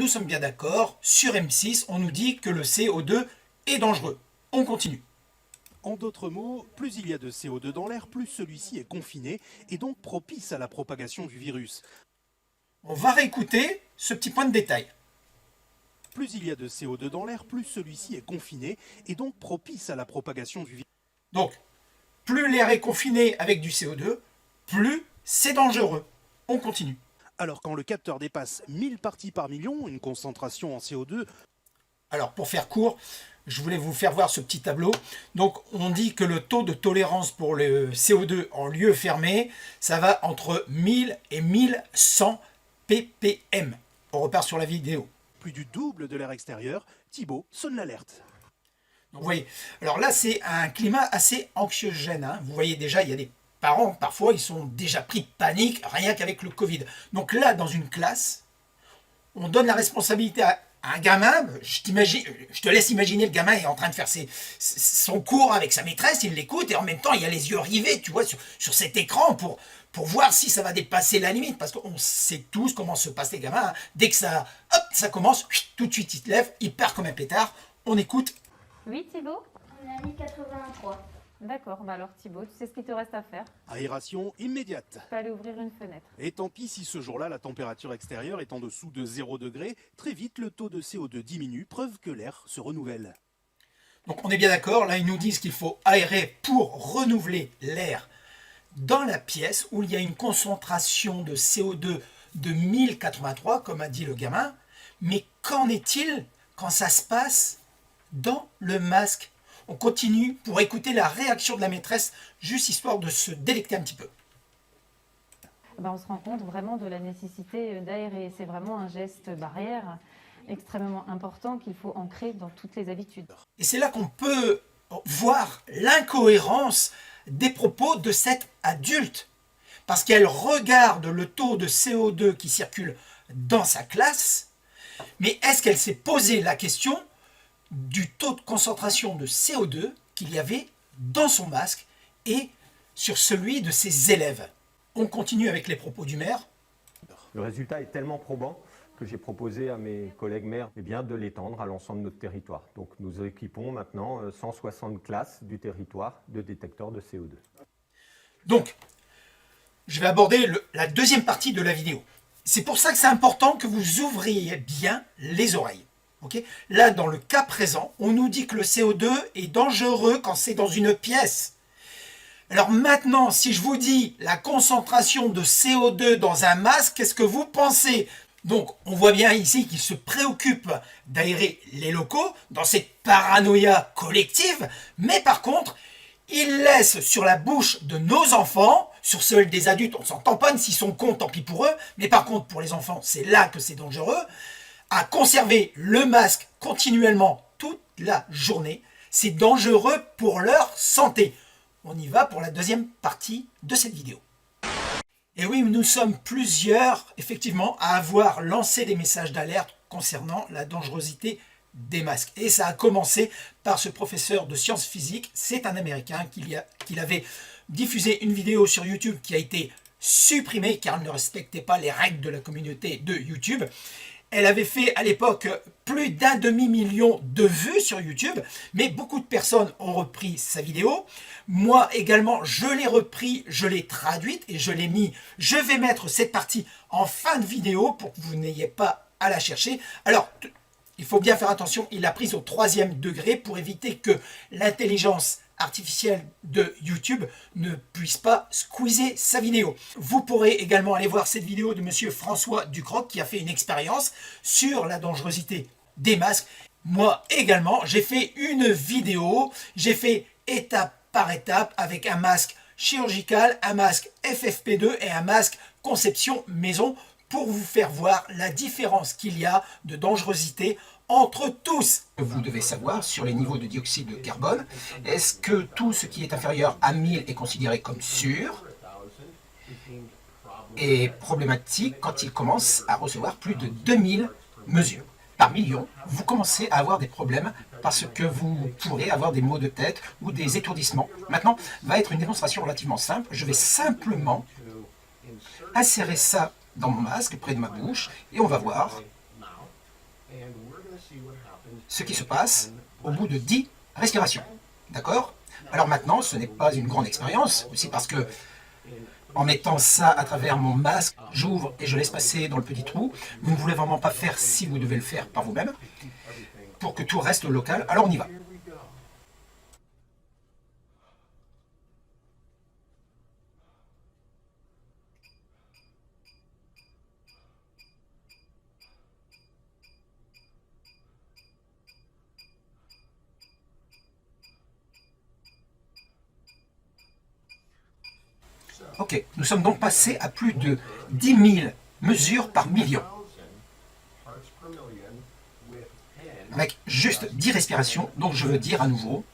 nous sommes bien d'accord, sur M6, on nous dit que le CO2 est dangereux. On continue. En d'autres mots, plus il y a de CO2 dans l'air, plus celui-ci est confiné et donc propice à la propagation du virus. On va réécouter ce petit point de détail. Plus il y a de CO2 dans l'air, plus celui-ci est confiné et donc propice à la propagation du virus. Donc, plus l'air est confiné avec du CO2, plus c'est dangereux. On continue. Alors quand le capteur dépasse 1000 parties par million, une concentration en CO2... Alors, pour faire court, je voulais vous faire voir ce petit tableau. Donc, on dit que le taux de tolérance pour le CO2 en lieu fermé, ça va entre 1000 et 1100 ppm. On repart sur la vidéo. Plus du double de l'air extérieur, Thibaut sonne l'alerte. Donc, vous voyez, alors là, c'est un climat assez anxiogène. Hein. Vous voyez déjà, il y a des parents, parfois, ils sont déjà pris de panique, rien qu'avec le Covid. Donc là, dans une classe, on donne la responsabilité à un gamin. Je te laisse imaginer, le gamin est en train de faire son cours avec sa maîtresse, il l'écoute, et en même temps, il a les yeux rivés, tu vois, sur cet écran pour voir si ça va dépasser la limite. Parce qu'on sait tous comment se passent les gamins. Hein. Dès que ça commence, tout de suite, il se lève, il part comme un pétard. On écoute. Oui, Thibaut? On a mis 83. D'accord, bah alors Thibaut, tu sais ce qu'il te reste à faire. Aération immédiate. Tu peux aller ouvrir une fenêtre. Et tant pis si ce jour-là, la température extérieure est en dessous de 0 degré, très vite le taux de CO2 diminue, preuve que l'air se renouvelle. Donc on est bien d'accord, là ils nous disent qu'il faut aérer pour renouveler l'air dans la pièce où il y a une concentration de CO2 de 1083, comme a dit le gamin. Mais qu'en est-il quand ça se passe dans le masque? On continue pour écouter la réaction de la maîtresse, juste histoire de se délecter un petit peu. On se rend compte vraiment de la nécessité d'aérer. C'est vraiment un geste barrière extrêmement important qu'il faut ancrer dans toutes les habitudes. Et c'est là qu'on peut voir l'incohérence des propos de cette adulte. Parce qu'elle regarde le taux de CO2 qui circule dans sa classe, mais est-ce qu'elle s'est posé la question du taux de concentration de CO2 qu'il y avait dans son masque et sur celui de ses élèves? On continue avec les propos du maire. Le résultat est tellement probant que j'ai proposé à mes collègues maires de l'étendre à l'ensemble de notre territoire. Donc nous équipons maintenant 160 classes du territoire de détecteurs de CO2. Donc, je vais aborder la deuxième partie de la vidéo. C'est pour ça que c'est important que vous ouvriez bien les oreilles. Okay. Là, dans le cas présent, on nous dit que le CO2 est dangereux quand c'est dans une pièce. Alors maintenant, si je vous dis la concentration de CO2 dans un masque, qu'est-ce que vous pensez? Donc, on voit bien ici qu'il se préoccupe d'aérer les locaux dans cette paranoïa collective, mais par contre, il laisse sur la bouche de nos enfants, sur celle des adultes, on s'en tamponne, s'ils sont cons, tant pis pour eux, mais par contre, pour les enfants, c'est là que c'est dangereux, à conserver le masque continuellement toute la journée, c'est dangereux pour leur santé. On y va pour la deuxième partie de cette vidéo. Et oui, nous sommes plusieurs, effectivement, à avoir lancé des messages d'alerte concernant la dangerosité des masques. Et ça a commencé par ce professeur de sciences physiques, c'est un Américain qui avait diffusé une vidéo sur YouTube qui a été supprimée car elle ne respectait pas les règles de la communauté de YouTube. Elle avait fait à l'époque plus d'1 demi-million de vues sur YouTube, mais beaucoup de personnes ont repris sa vidéo. Moi également, je l'ai repris, je l'ai traduite et je l'ai mis. Je vais mettre cette partie en fin de vidéo pour que vous n'ayez pas à la chercher. Alors, il faut bien faire attention, il l'a prise au 3e degré pour éviter que l'intelligence artificielle de YouTube ne puisse pas squeezer sa vidéo. Vous pourrez également aller voir cette vidéo de monsieur François Ducrot qui a fait une expérience sur la dangerosité des masques. Moi également, j'ai fait une vidéo, j'ai fait étape par étape avec un masque chirurgical, un masque FFP2 et un masque conception maison pour vous faire voir la différence qu'il y a de dangerosité entre tous. Vous devez savoir sur les niveaux de dioxyde de carbone, est-ce que tout ce qui est inférieur à 1000 est considéré comme sûr et problématique quand il commence à recevoir plus de 2000 mesures par million, vous commencez à avoir des problèmes parce que vous pourrez avoir des maux de tête ou des étourdissements. Maintenant, va être une démonstration relativement simple. Je vais simplement insérer ça dans mon masque, près de ma bouche, et on va voir ce qui se passe au bout de 10 respirations. D'accord? Alors maintenant, ce n'est pas une grande expérience, aussi parce que en mettant ça à travers mon masque, j'ouvre et je laisse passer dans le petit trou. Vous ne voulez vraiment pas faire si vous devez le faire par vous-même, pour que tout reste local. Alors on y va. Ok, nous sommes donc passés à plus de 10 000 mesures par million. Avec juste 10 respirations, donc je veux dire à nouveau,